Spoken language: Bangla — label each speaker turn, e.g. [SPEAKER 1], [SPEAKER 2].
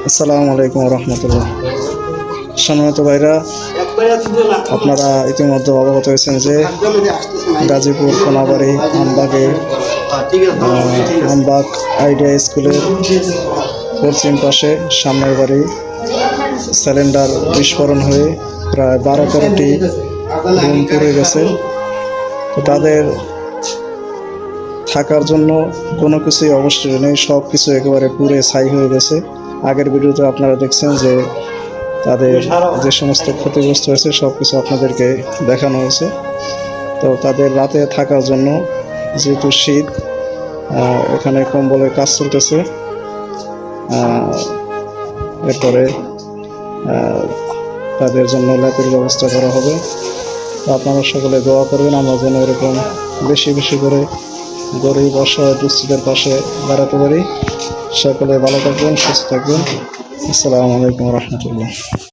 [SPEAKER 1] আসসালামু আলাইকুম রহমতুল্লাহ। সম্মানিত ভাইরা, আপনারা ইতিমধ্যে অবগত হয়েছেন যে গাজীপুর কোনাবাড়ি আমবাগ আইডিয়া স্কুলের পশ্চিম পাশে সামনের বাড়ি সিলিন্ডার বিস্ফোরণ হয়ে প্রায় 12-13টি রুম পুড়ে গেছে। তো তাদের থাকার জন্য কোনো কিছুই অবশ্যই নেই, সব কিছু একেবারে পুড়ে ছাই হয়ে গেছে। আগের ভিডিওতে আপনারা দেখছেন যে তাদের যে সমস্ত ক্ষতিগ্রস্ত হয়েছে সব কিছু আপনাদেরকে দেখানো হয়েছে। তো তাদের রাতে থাকার জন্য, যেহেতু শীত, এখানে কম্বলের কাজ চলতেছে। এরপরে তাদের জন্য ল্যাপের ব্যবস্থা করা হবে। তো আপনারা সকলে দোয়া করবেন আমরা যেন এরকম বেশি বেশি করে গরিব অসহায় দুস্থদের পাশে দাঁড়াতে পারি। সকলে ভালো থাকবেন, সুস্থ থাকবেন। আসসালামু আলাইকুম রহমতুল্লাহ।